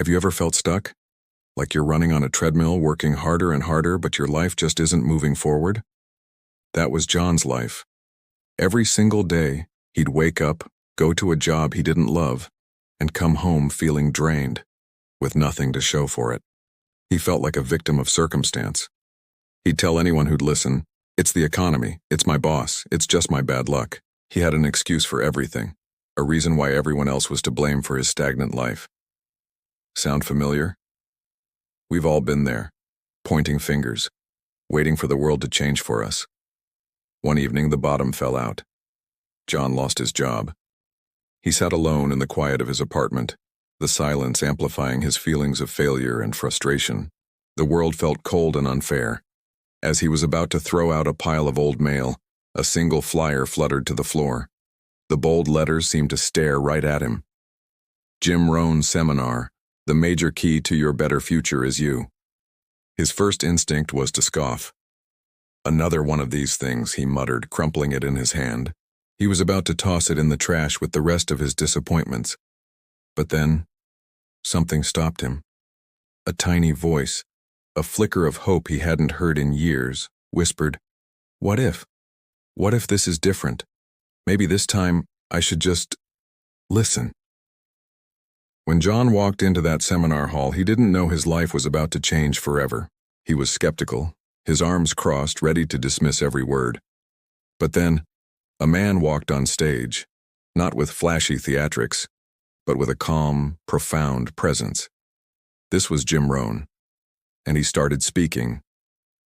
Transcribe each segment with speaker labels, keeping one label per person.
Speaker 1: Have you ever felt stuck? Like you're running on a treadmill, working harder and harder, but your life just isn't moving forward? That was John's life. Every single day, he'd wake up, go to a job he didn't love, and come home feeling drained, with nothing to show for it. He felt like a victim of circumstance. He'd tell anyone who'd listen, "It's the economy, it's my boss, it's just my bad luck." He had an excuse for everything, a reason why everyone else was to blame for his stagnant life. Sound familiar? We've all been there, pointing fingers, waiting for the world to change for us. One evening, the bottom fell out. John lost his job. He sat alone in the quiet of his apartment, the silence amplifying his feelings of failure and frustration. The world felt cold and unfair. As he was about to throw out a pile of old mail, a single flyer fluttered to the floor. The bold letters seemed to stare right at him. Jim Rohn seminar, "The major key to your better future is you." His first instinct was to scoff. "Another one of these things," he muttered, crumpling it in his hand. He was about to toss it in the trash with the rest of his disappointments. But then, something stopped him. A tiny voice, a flicker of hope he hadn't heard in years, whispered, "What if? What if this is different? Maybe this time I should just listen." When John walked into that seminar hall, he didn't know his life was about to change forever. He was skeptical, his arms crossed, ready to dismiss every word. But then, a man walked on stage, not with flashy theatrics, but with a calm, profound presence. This was Jim Rohn, and he started speaking,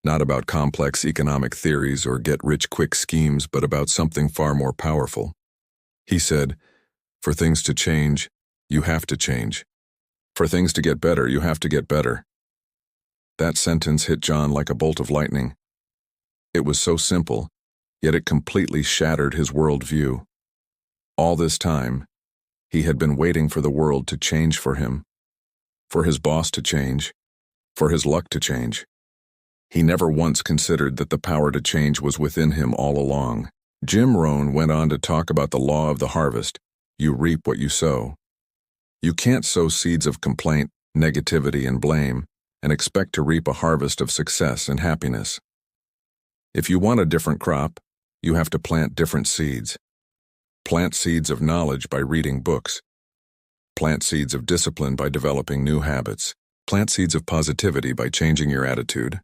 Speaker 1: not about complex economic theories or get-rich-quick schemes, but about something far more powerful. He said, "For things to change, you have to change. For things to get better, you have to get better." That sentence hit John like a bolt of lightning. It was so simple, yet it completely shattered his worldview. All this time, he had been waiting for the world to change for him, for his boss to change, for his luck to change. He never once considered that the power to change was within him all along. Jim Rohn went on to talk about the law of the harvest. You reap what you sow. You can't sow seeds of complaint, negativity, and blame and expect to reap a harvest of success and happiness. If you want a different crop, you have to plant different seeds. Plant seeds of knowledge by reading books. Plant seeds of discipline by developing new habits. Plant seeds of positivity by changing your attitude.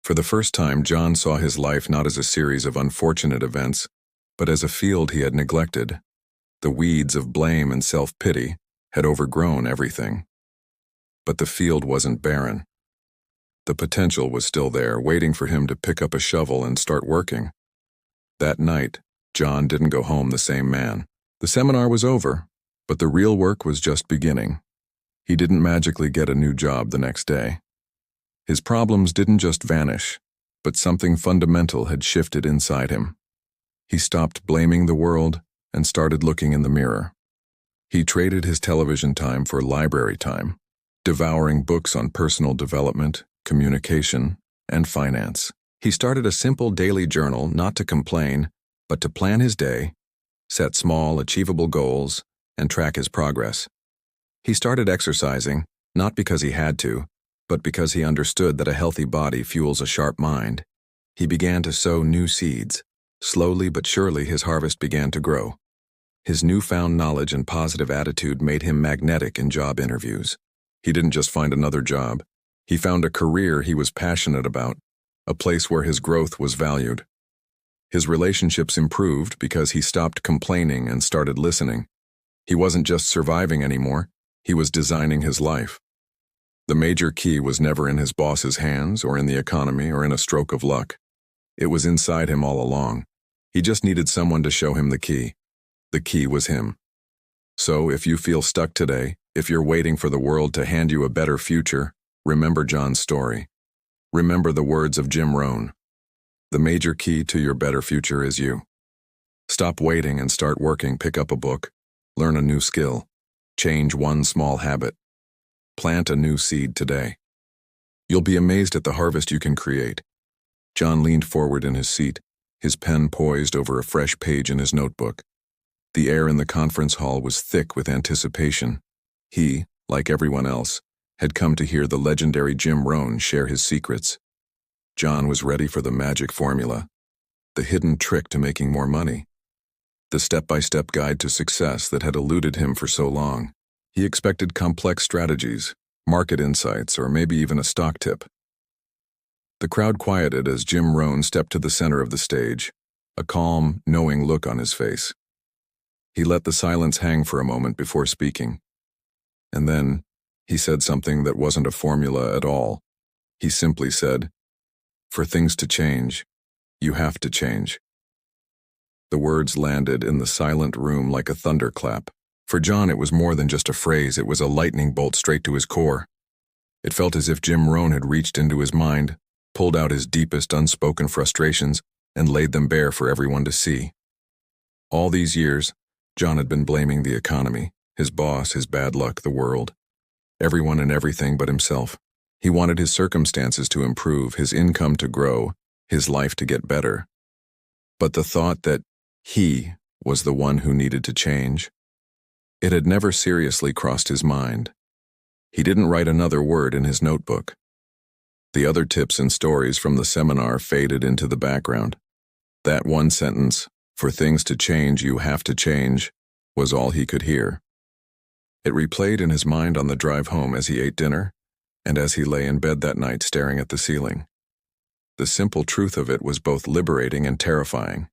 Speaker 1: For the first time, John saw his life not as a series of unfortunate events, but as a field he had neglected. The weeds of blame and self-pity had overgrown everything. But the field wasn't barren. The potential was still there, waiting for him to pick up a shovel and start working. That night, John didn't go home the same man. The seminar was over, but the real work was just beginning. He didn't magically get a new job the next day. His problems didn't just vanish, but something fundamental had shifted inside him. He stopped blaming the world and started looking in the mirror. He traded his television time for library time, devouring books on personal development, communication, and finance. He started a simple daily journal, not to complain, but to plan his day, set small, achievable goals, and track his progress. He started exercising, not because he had to, but because he understood that a healthy body fuels a sharp mind. He began to sow new seeds. Slowly but surely his harvest began to grow. His newfound knowledge and positive attitude made him magnetic in job interviews. He didn't just find another job. He found a career he was passionate about, a place where his growth was valued. His relationships improved because he stopped complaining and started listening. He wasn't just surviving anymore, he was designing his life. The major key was never in his boss's hands or in the economy or in a stroke of luck. It was inside him all along. He just needed someone to show him the key. The key was him. So if you feel stuck today, if you're waiting for the world to hand you a better future, remember John's story. Remember the words of Jim Rohn. The major key to your better future is you. Stop waiting and start working. Pick up a book. Learn a new skill. Change one small habit. Plant a new seed today. You'll be amazed at the harvest you can create. John leaned forward in his seat, his pen poised over a fresh page in his notebook. The air in the conference hall was thick with anticipation. He, like everyone else, had come to hear the legendary Jim Rohn share his secrets. John was ready for the magic formula, the hidden trick to making more money, the step-by-step guide to success that had eluded him for so long. He expected complex strategies, market insights, or maybe even a stock tip. The crowd quieted as Jim Rohn stepped to the center of the stage, a calm, knowing look on his face. He let the silence hang for a moment before speaking. And then, he said something that wasn't a formula at all. He simply said, "For things to change, you have to change." The words landed in the silent room like a thunderclap. For John, it was more than just a phrase, it was a lightning bolt straight to his core. It felt as if Jim Rohn had reached into his mind, pulled out his deepest unspoken frustrations, and laid them bare for everyone to see. All these years, John had been blaming the economy, his boss, his bad luck, the world, everyone and everything but himself. He wanted his circumstances to improve, his income to grow, his life to get better. But the thought that he was the one who needed to change, it had never seriously crossed his mind. He didn't write another word in his notebook. The other tips and stories from the seminar faded into the background. That one sentence, "For things to change, you have to change," was all he could hear. It replayed in his mind on the drive home as he ate dinner, and as he lay in bed that night staring at the ceiling. The simple truth of it was both liberating and terrifying.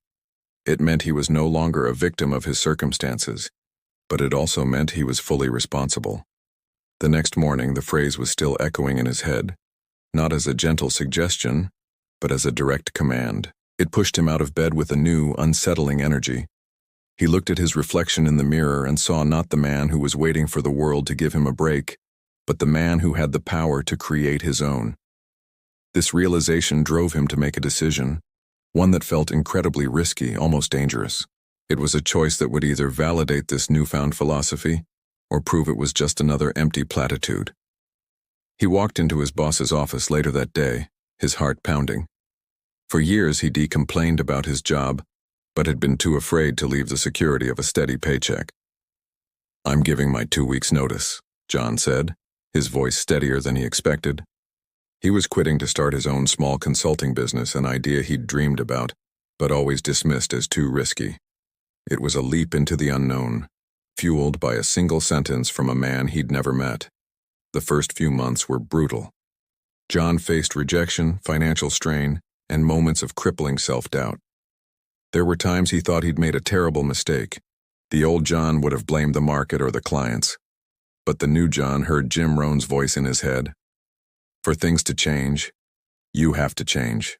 Speaker 1: It meant he was no longer a victim of his circumstances, but it also meant he was fully responsible. The next morning, the phrase was still echoing in his head, not as a gentle suggestion, but as a direct command. It pushed him out of bed with a new, unsettling energy. He looked at his reflection in the mirror and saw not the man who was waiting for the world to give him a break, but the man who had the power to create his own. This realization drove him to make a decision, one that felt incredibly risky, almost dangerous. It was a choice that would either validate this newfound philosophy or prove it was just another empty platitude. He walked into his boss's office later that day, his heart pounding. For years he decomplained about his job, but had been too afraid to leave the security of a steady paycheck. "I'm giving my 2 weeks' notice," John said, his voice steadier than he expected. He was quitting to start his own small consulting business, an idea he'd dreamed about, but always dismissed as too risky. It was a leap into the unknown, fueled by a single sentence from a man he'd never met. The first few months were brutal. John faced rejection, financial strain, and moments of crippling self-doubt. There were times he thought he'd made a terrible mistake. The old John would have blamed the market or the clients. But the new John heard Jim Rohn's voice in his head. "For things to change, you have to change."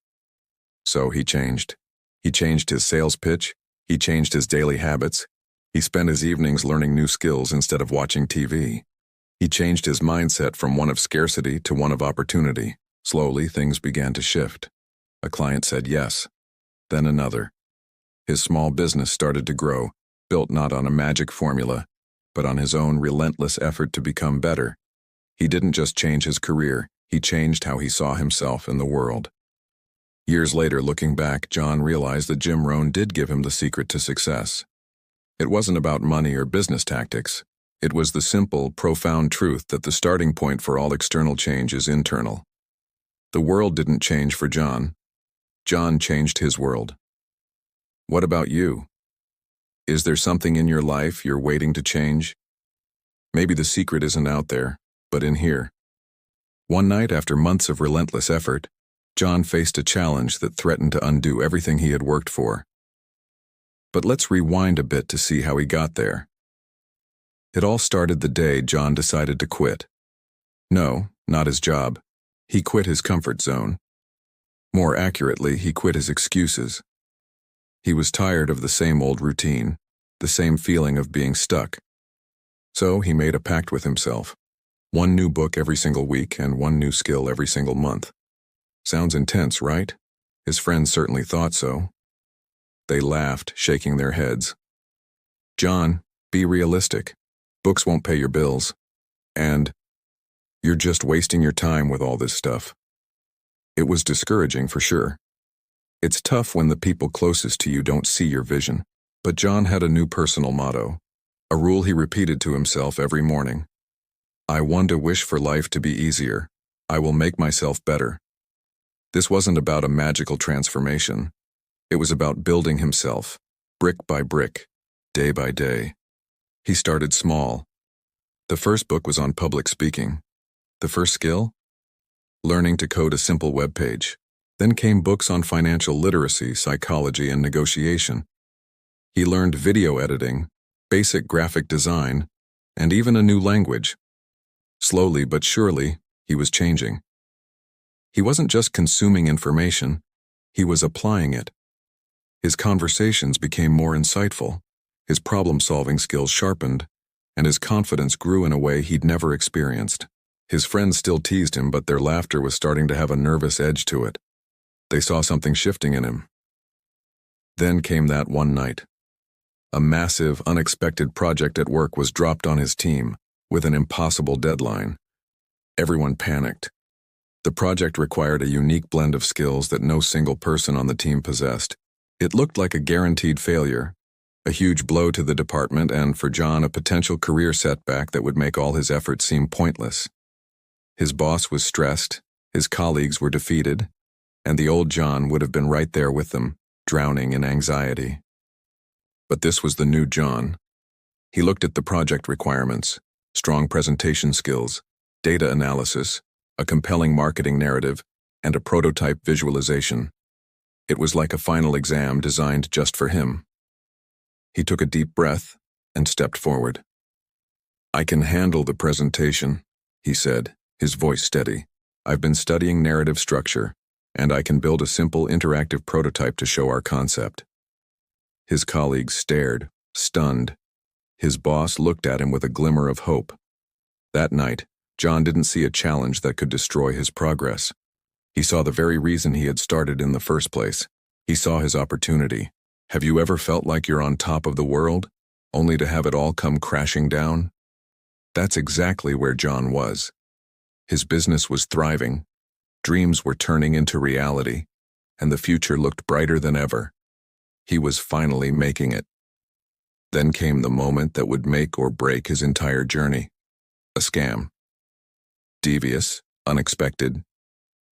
Speaker 1: So he changed. He changed his sales pitch. He changed his daily habits. He spent his evenings learning new skills instead of watching TV. He changed his mindset from one of scarcity to one of opportunity. Slowly, things began to shift. A client said yes, then another. His small business started to grow, built not on a magic formula, but on his own relentless effort to become better. He didn't just change his career, he changed how he saw himself in the world. Years later, looking back, John realized that Jim Rohn did give him the secret to success. It wasn't about money or business tactics. It was the simple, profound truth that the starting point for all external change is internal. The world didn't change for John. John changed his world. What about you? Is there something in your life you're waiting to change? Maybe the secret isn't out there, but in here. One night, after months of relentless effort, John faced a challenge that threatened to undo everything he had worked for. But let's rewind a bit to see how he got there. It all started the day John decided to quit. No, not his job. He quit his comfort zone. More accurately, he quit his excuses. He was tired of the same old routine, the same feeling of being stuck. So he made a pact with himself. One new book every single week and one new skill every single month. Sounds intense, right? His friends certainly thought so. They laughed, shaking their heads. "John, be realistic. Books won't pay your bills. And you're just wasting your time with all this stuff." It was discouraging for sure. It's tough when the people closest to you don't see your vision. But John had a new personal motto, a rule he repeated to himself every morning. I want to wish for life to be easier. I will make myself better. This wasn't about a magical transformation. It was about building himself, brick by brick, day by day. He started small. The first book was on public speaking. The first skill? Learning to code a simple web page. Then came books on financial literacy, psychology, and negotiation. He learned video editing, basic graphic design, and even a new language. Slowly but surely, he was changing. He wasn't just consuming information, he was applying it. His conversations became more insightful, his problem-solving skills sharpened, and his confidence grew in a way he'd never experienced. His friends still teased him, but their laughter was starting to have a nervous edge to it. They saw something shifting in him. Then came that one night. A massive, unexpected project at work was dropped on his team, with an impossible deadline. Everyone panicked. The project required a unique blend of skills that no single person on the team possessed. It looked like a guaranteed failure, a huge blow to the department, and for John, a potential career setback that would make all his efforts seem pointless. His boss was stressed, his colleagues were defeated, and the old John would have been right there with them, drowning in anxiety. But this was the new John. He looked at the project requirements, strong presentation skills, data analysis, a compelling marketing narrative, and a prototype visualization. It was like a final exam designed just for him. He took a deep breath and stepped forward. "I can handle the presentation," he said, his voice steady. "I've been studying narrative structure, and I can build a simple interactive prototype to show our concept." His colleagues stared, stunned. His boss looked at him with a glimmer of hope. That night, John didn't see a challenge that could destroy his progress. He saw the very reason he had started in the first place. He saw his opportunity. Have you ever felt like you're on top of the world, only to have it all come crashing down? That's exactly where John was. His business was thriving, dreams were turning into reality, and the future looked brighter than ever. He was finally making it. Then came the moment that would make or break his entire journey. A scam. Devious, unexpected,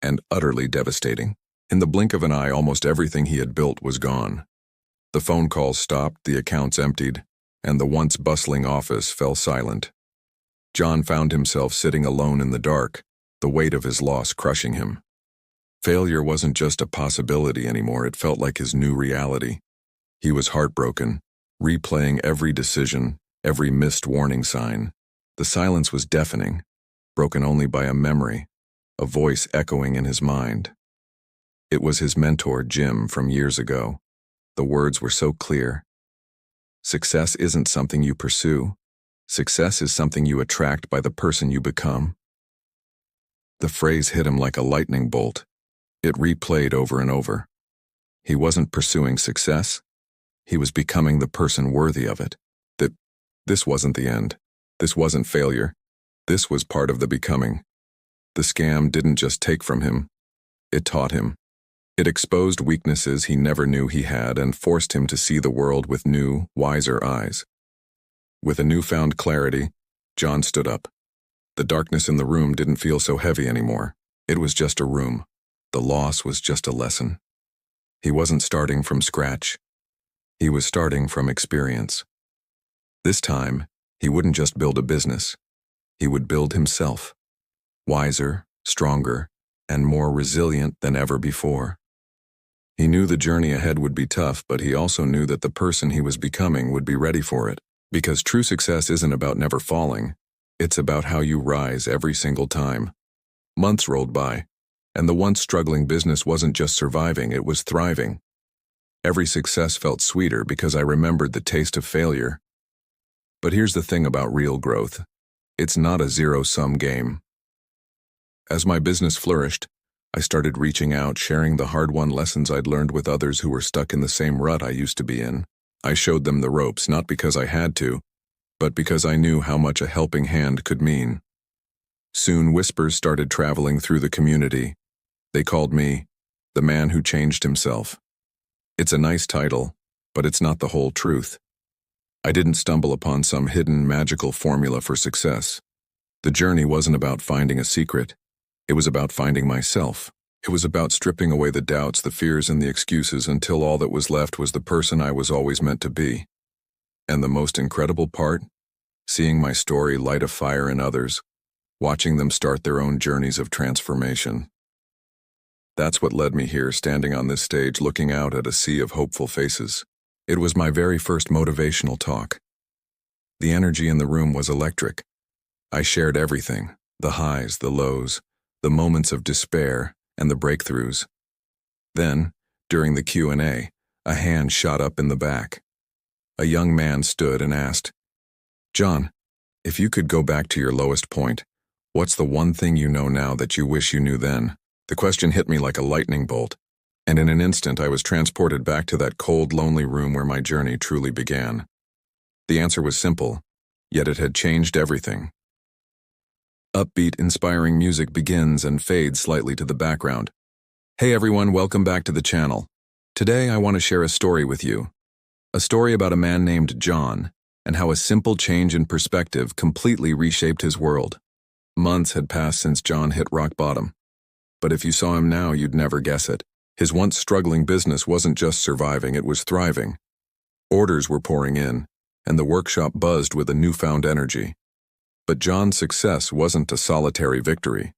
Speaker 1: and utterly devastating. In the blink of an eye, almost everything he had built was gone. The phone calls stopped, the accounts emptied, and the once bustling office fell silent. John found himself sitting alone in the dark, the weight of his loss crushing him. Failure wasn't just a possibility anymore, it felt like his new reality. He was heartbroken, replaying every decision, every missed warning sign. The silence was deafening, broken only by a memory, a voice echoing in his mind. It was his mentor, Jim, from years ago. The words were so clear. Success isn't something you pursue. Success is something you attract by the person you become. The phrase hit him like a lightning bolt. It replayed over and over. He wasn't pursuing success. He was becoming the person worthy of it. This wasn't the end. This wasn't failure. This was part of the becoming. The scam didn't just take from him. It taught him. It exposed weaknesses he never knew he had and forced him to see the world with new, wiser eyes. With a newfound clarity, John stood up. The darkness in the room didn't feel so heavy anymore. It was just a room. The loss was just a lesson. He wasn't starting from scratch. He was starting from experience. This time, he wouldn't just build a business. He would build himself. Wiser, stronger, and more resilient than ever before. He knew the journey ahead would be tough, but he also knew that the person he was becoming would be ready for it. Because true success isn't about never falling. It's about how you rise every single time. Months rolled by, and the once struggling business wasn't just surviving, it was thriving. Every success felt sweeter because I remembered the taste of failure. But here's the thing about real growth. It's not a zero-sum game. As my business flourished, I started reaching out, sharing the hard-won lessons I'd learned with others who were stuck in the same rut I used to be in. I showed them the ropes, not because I had to, but because I knew how much a helping hand could mean. Soon whispers started traveling through the community. They called me the man who changed himself. It's a nice title, but it's not the whole truth. I didn't stumble upon some hidden magical formula for success. The journey wasn't about finding a secret. It was about finding myself. It was about stripping away the doubts, the fears, and the excuses until all that was left was the person I was always meant to be. And the most incredible part? Seeing my story light a fire in others, watching them start their own journeys of transformation. That's what led me here, standing on this stage looking out at a sea of hopeful faces. It was my very first motivational talk. The energy in the room was electric. I shared everything, the highs, the lows, the moments of despair, and the breakthroughs. Then, during the Q&A, a hand shot up in the back. A young man stood and asked, "John, if you could go back to your lowest point, what's the one thing you know now that you wish you knew then?" The question hit me like a lightning bolt, and in an instant I was transported back to that cold, lonely room where my journey truly began. The answer was simple, yet it had changed everything. Upbeat, inspiring music begins and fades slightly to the background. Hey everyone, welcome back to the channel. Today I want to share a story with you. A story about a man named John, and how a simple change in perspective completely reshaped his world. Months had passed since John hit rock bottom. But if you saw him now, you'd never guess it. His once struggling business wasn't just surviving, it was thriving. Orders were pouring in, and the workshop buzzed with a newfound energy. But John's success wasn't a solitary victory.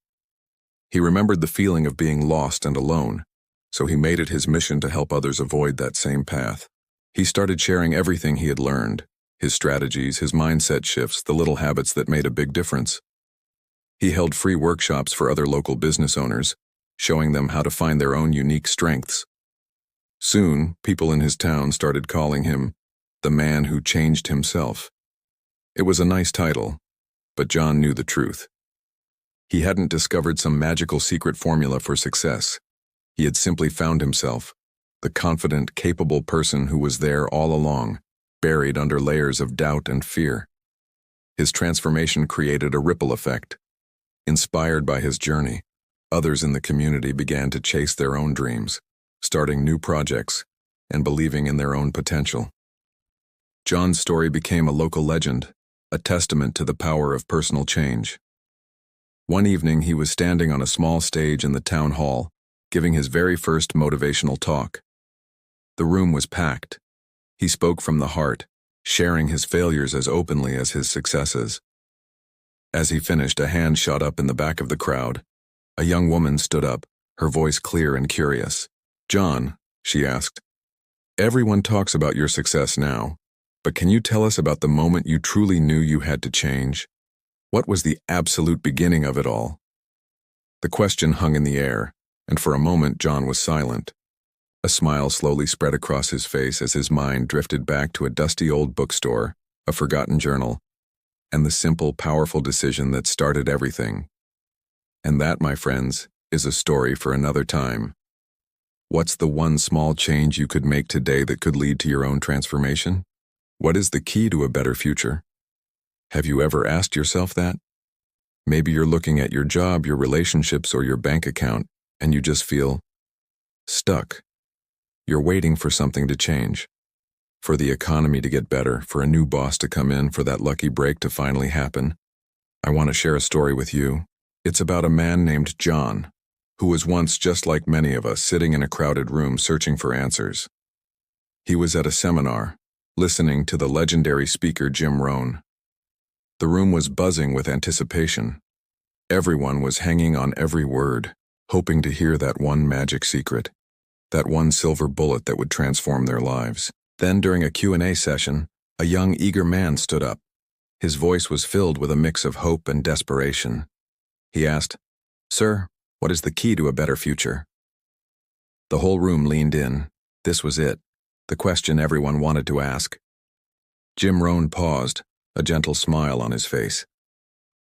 Speaker 1: He remembered the feeling of being lost and alone, so he made it his mission to help others avoid that same path. He started sharing everything he had learned, his strategies, his mindset shifts, the little habits that made a big difference. He held free workshops for other local business owners, showing them how to find their own unique strengths. Soon, people in his town started calling him the man who changed himself. It was a nice title, but John knew the truth. He hadn't discovered some magical secret formula for success. He had simply found himself, the confident, capable person who was there all along, buried under layers of doubt and fear. His transformation created a ripple effect. Inspired by his journey, others in the community began to chase their own dreams, starting new projects, and believing in their own potential. John's story became a local legend, a testament to the power of personal change. One evening, he was standing on a small stage in the town hall, giving his very first motivational talk. The room was packed. He spoke from the heart, sharing his failures as openly as his successes. As he finished, a hand shot up in the back of the crowd. A young woman stood up, her voice clear and curious. "John," she asked, "everyone talks about your success now, but can you tell us about the moment you truly knew you had to change? What was the absolute beginning of it all?" The question hung in the air, and for a moment John was silent. A smile slowly spread across his face as his mind drifted back to a dusty old bookstore, a forgotten journal, and the simple, powerful decision that started everything. And that, my friends, is a story for another time. What's the one small change you could make today that could lead to your own transformation? What is the key to a better future? Have you ever asked yourself that? Maybe you're looking at your job, your relationships, or your bank account, and you just feel stuck. You're waiting for something to change, for the economy to get better, for a new boss to come in, for that lucky break to finally happen. I want to share a story with you. It's about a man named John, who was once just like many of us, sitting in a crowded room searching for answers. He was at a seminar, listening to the legendary speaker Jim Rohn. The room was buzzing with anticipation. Everyone was hanging on every word, hoping to hear that one magic secret, that one silver bullet that would transform their lives. Then, during a Q&A session, a young, eager man stood up. His voice was filled with a mix of hope and desperation. He asked, "Sir, what is the key to a better future?" The whole room leaned in. This was it, the question everyone wanted to ask. Jim Rohn paused, a gentle smile on his face.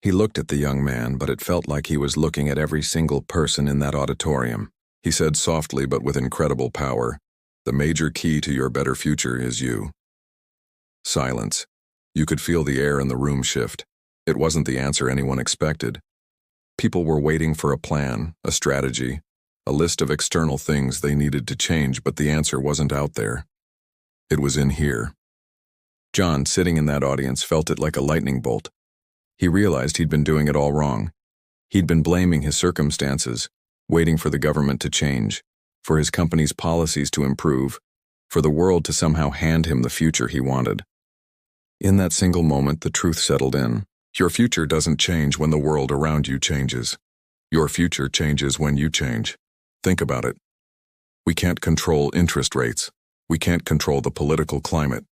Speaker 1: He looked at the young man, but it felt like he was looking at every single person in that auditorium. He said softly but with incredible power, "The major key to your better future is you." Silence. You could feel the air in the room shift. It wasn't the answer anyone expected. People were waiting for a plan, a strategy, a list of external things they needed to change, but the answer wasn't out there. It was in here. John, sitting in that audience, felt it like a lightning bolt. He realized he'd been doing it all wrong. He'd been blaming his circumstances, waiting for the government to change, for his company's policies to improve, for the world to somehow hand him the future he wanted. In that single moment, the truth settled in. Your future doesn't change when the world around you changes. Your future changes when you change. Think about it. We can't control interest rates. We can't control the political climate.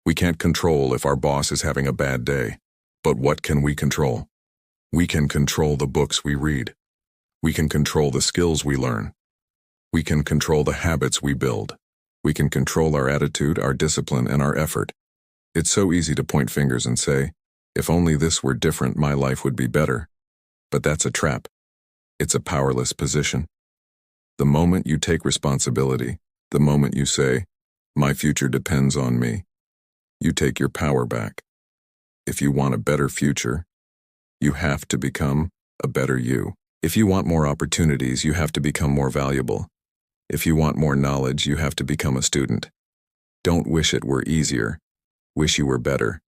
Speaker 1: We can't control if our boss is having a bad day. But what can we control? We can control the books we read. We can control the skills we learn. We can control the habits we build. We can control our attitude, our discipline, and our effort. It's so easy to point fingers and say, if only this were different, my life would be better. But that's a trap. It's a powerless position. The moment you take responsibility, the moment you say, my future depends on me, you take your power back. If you want a better future, you have to become a better you. If you want more opportunities, you have to become more valuable. If you want more knowledge, you have to become a student. Don't wish it were easier. Wish you were better.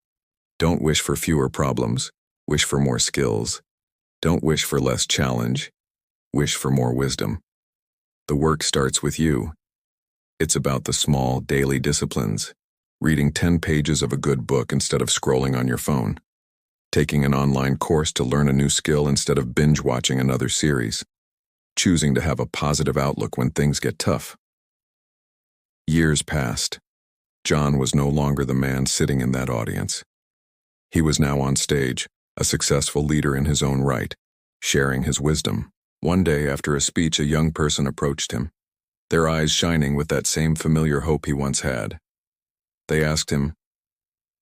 Speaker 1: Don't wish for fewer problems. Wish for more skills. Don't wish for less challenge. Wish for more wisdom. The work starts with you. It's about the small, daily disciplines. Reading 10 pages of a good book instead of scrolling on your phone. Taking an online course to learn a new skill instead of binge-watching another series. Choosing to have a positive outlook when things get tough. Years passed. John was no longer the man sitting in that audience. He was now on stage, a successful leader in his own right, sharing his wisdom. One day after a speech, a young person approached him, their eyes shining with that same familiar hope he once had. They asked him,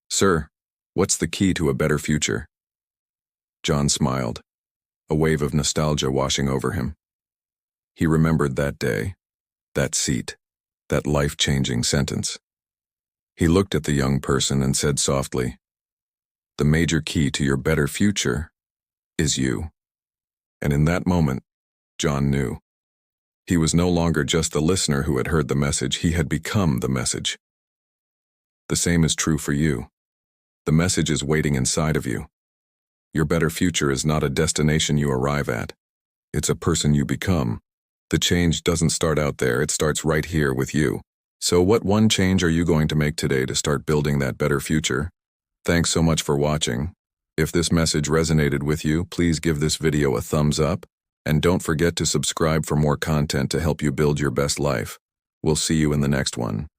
Speaker 1: "Sir, what's the key to a better future?" John smiled, a wave of nostalgia washing over him. He remembered that day, that seat, that life-changing sentence. He looked at the young person and said softly, "The major key to your better future is you." And in that moment, John knew. He was no longer just the listener who had heard the message, he had become the message. The same is true for you. The message is waiting inside of you. Your better future is not a destination you arrive at. It's a person you become. The change doesn't start out there, it starts right here with you. So what one change are you going to make today to start building that better future? Thanks so much for watching. If this message resonated with you, please give this video a thumbs up, and don't forget to subscribe for more content to help you build your best life. We'll see you in the next one.